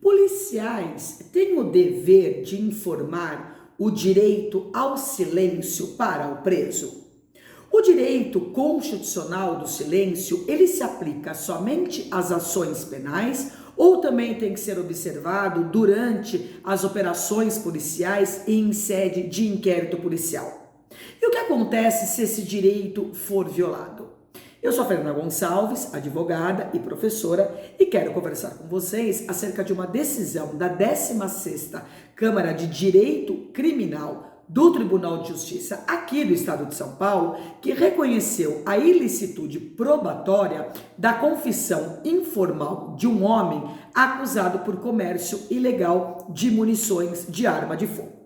Policiais têm o dever de informar o direito ao silêncio para o preso. O direito constitucional do silêncio, ele se aplica somente às ações penais ou também tem que ser observado durante as operações policiais e em sede de inquérito policial? E o que acontece se esse direito for violado? Eu sou a Fernanda Gonçalves, advogada e professora, e quero conversar com vocês acerca de uma decisão da 16ª Câmara de Direito Criminal do Tribunal de Justiça aqui do Estado de São Paulo, que reconheceu a ilicitude probatória da confissão informal de um homem acusado por comércio ilegal de munições de arma de fogo.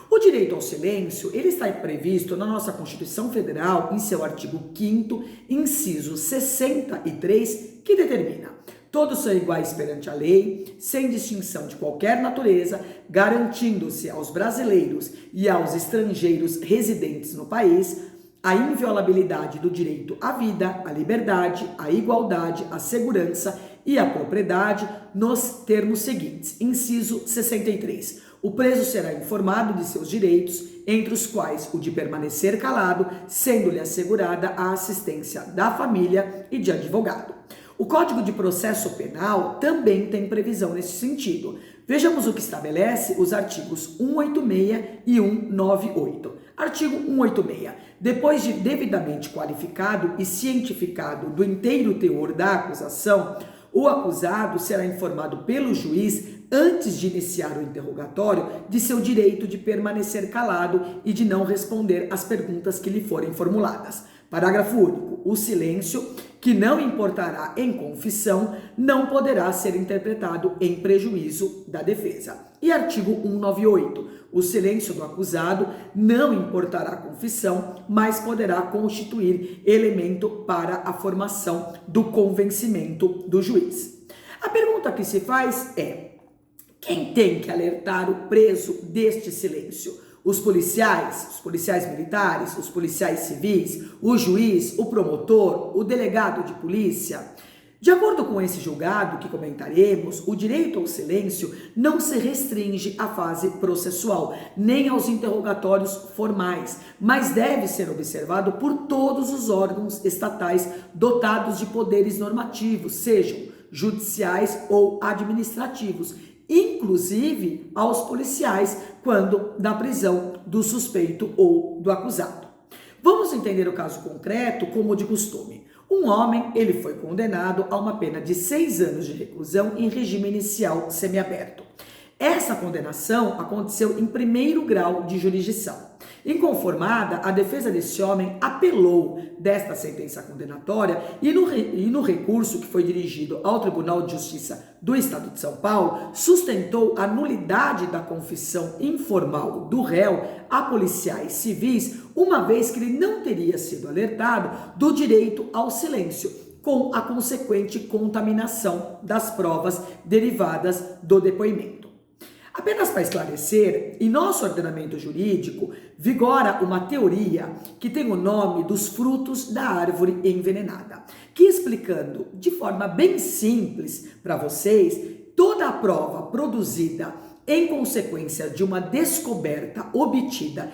O direito ao silêncio, ele está previsto na nossa Constituição Federal, em seu artigo 5º, inciso 63, que determina: todos são iguais perante a lei, sem distinção de qualquer natureza, garantindo-se aos brasileiros e aos estrangeiros residentes no país a inviolabilidade do direito à vida, à liberdade, à igualdade, à segurança e à propriedade, nos termos seguintes. Inciso 63. O preso será informado de seus direitos, entre os quais o de permanecer calado, sendo-lhe assegurada a assistência da família e de advogado. O Código de Processo Penal também tem previsão nesse sentido. Vejamos o que estabelece os artigos 186 e 198. Artigo 186. Depois de devidamente qualificado e cientificado do inteiro teor da acusação, o acusado será informado pelo juiz antes de iniciar o interrogatório de seu direito de permanecer calado e de não responder às perguntas que lhe forem formuladas. Parágrafo único. O silêncio, que não importará em confissão, não poderá ser interpretado em prejuízo da defesa. E artigo 198. O silêncio do acusado não importará a confissão, mas poderá constituir elemento para a formação do convencimento do juiz. A pergunta que se faz é: quem tem que alertar o preso deste silêncio? Os policiais militares, os policiais civis, o juiz, o promotor, o delegado de polícia? De acordo com esse julgado que comentaremos, o direito ao silêncio não se restringe à fase processual, nem aos interrogatórios formais, mas deve ser observado por todos os órgãos estatais dotados de poderes normativos, sejam judiciais ou administrativos, inclusive aos policiais quando da prisão do suspeito ou do acusado. Vamos entender o caso concreto como de costume. Um homem, ele foi condenado a uma pena de 6 anos de reclusão em regime inicial semiaberto. Essa condenação aconteceu em primeiro grau de jurisdição. Inconformada, a defesa desse homem apelou desta sentença condenatória e no recurso que foi dirigido ao Tribunal de Justiça do Estado de São Paulo, sustentou a nulidade da confissão informal do réu a policiais civis, uma vez que ele não teria sido alertado do direito ao silêncio, com a consequente contaminação das provas derivadas do depoimento. Apenas para esclarecer, em nosso ordenamento jurídico, vigora uma teoria que tem o nome dos frutos da árvore envenenada, que, explicando de forma bem simples para vocês, toda a prova produzida em consequência de uma descoberta obtida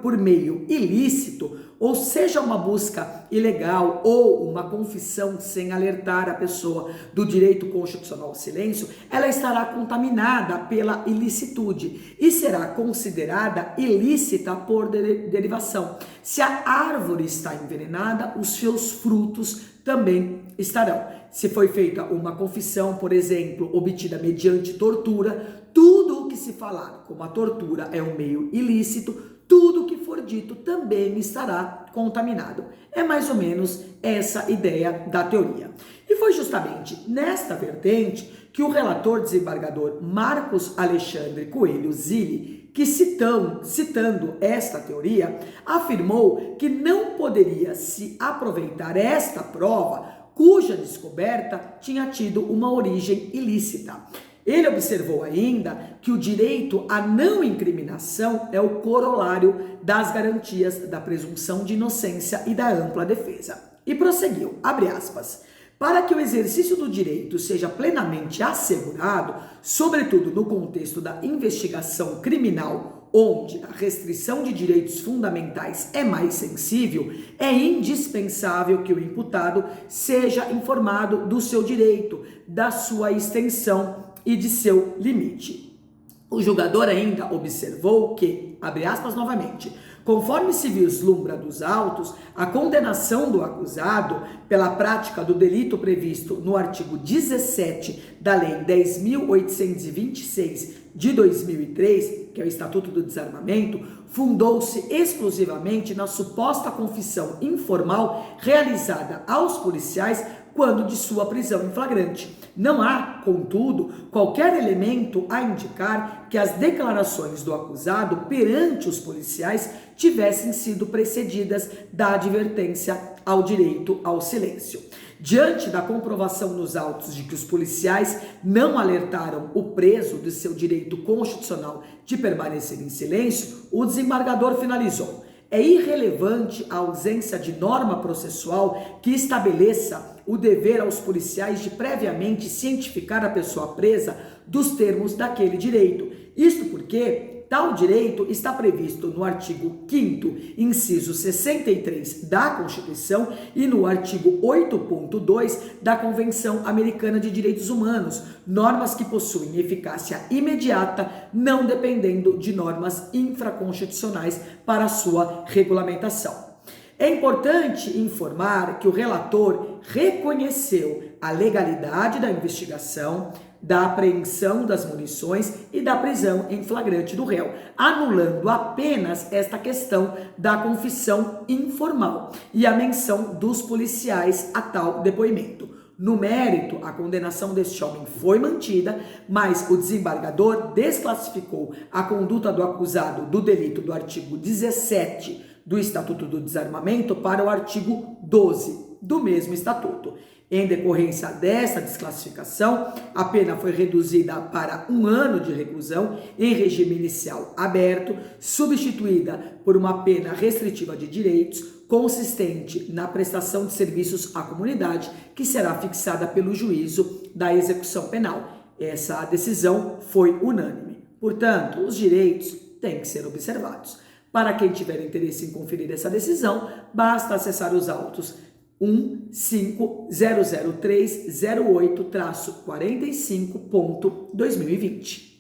por meio ilícito, ou seja, uma busca ilegal ou uma confissão sem alertar a pessoa do direito constitucional ao silêncio, ela estará contaminada pela ilicitude e será considerada ilícita por derivação. Se a árvore está envenenada, os seus frutos também estarão. Se foi feita uma confissão, por exemplo, obtida mediante tortura, tudo o que se falar como a tortura é um meio ilícito, tudo o que for dito também estará contaminado. É mais ou menos essa ideia da teoria. E foi justamente nesta vertente que o relator desembargador Marcos Alexandre Coelho Zilli, que citando esta teoria, afirmou que não poderia se aproveitar esta prova cuja descoberta tinha tido uma origem ilícita. Ele observou ainda que o direito à não incriminação é o corolário das garantias da presunção de inocência e da ampla defesa. E prosseguiu, abre aspas, Para que o exercício do direito seja plenamente assegurado, sobretudo no contexto da investigação criminal, onde a restrição de direitos fundamentais é mais sensível, é indispensável que o imputado seja informado do seu direito, da sua extensão e de seu limite. O julgador ainda observou que, abre aspas novamente, conforme se vislumbra dos autos, a condenação do acusado pela prática do delito previsto no artigo 17 da Lei 10.826 de 2003, que é o Estatuto do Desarmamento, fundou-se exclusivamente na suposta confissão informal realizada aos policiais quando de sua prisão em flagrante. Não há, contudo, qualquer elemento a indicar que as declarações do acusado perante os policiais tivessem sido precedidas da advertência ao direito ao silêncio. Diante da comprovação nos autos de que os policiais não alertaram o preso de seu direito constitucional de permanecer em silêncio, o desembargador finalizou: é irrelevante a ausência de norma processual que estabeleça o dever aos policiais de previamente cientificar a pessoa presa dos termos daquele direito. Isto porque tal direito está previsto no artigo 5º, inciso 63 da Constituição e no artigo 8.2 da Convenção Americana de Direitos Humanos, normas que possuem eficácia imediata, não dependendo de normas infraconstitucionais para sua regulamentação. É importante informar que o relator reconheceu a legalidade da investigação, da apreensão das munições e da prisão em flagrante do réu, anulando apenas esta questão da confissão informal e a menção dos policiais a tal depoimento. No mérito, a condenação deste homem foi mantida, mas o desembargador desclassificou a conduta do acusado do delito do artigo 17 do Estatuto do Desarmamento para o artigo 12 do mesmo Estatuto. Em decorrência desta desclassificação, a pena foi reduzida para 1 ano de reclusão em regime inicial aberto, substituída por uma pena restritiva de direitos consistente na prestação de serviços à comunidade, que será fixada pelo juízo da execução penal. Essa decisão foi unânime. Portanto, os direitos têm que ser observados. Para quem tiver interesse em conferir essa decisão, basta acessar os autos 1500308-45.2020.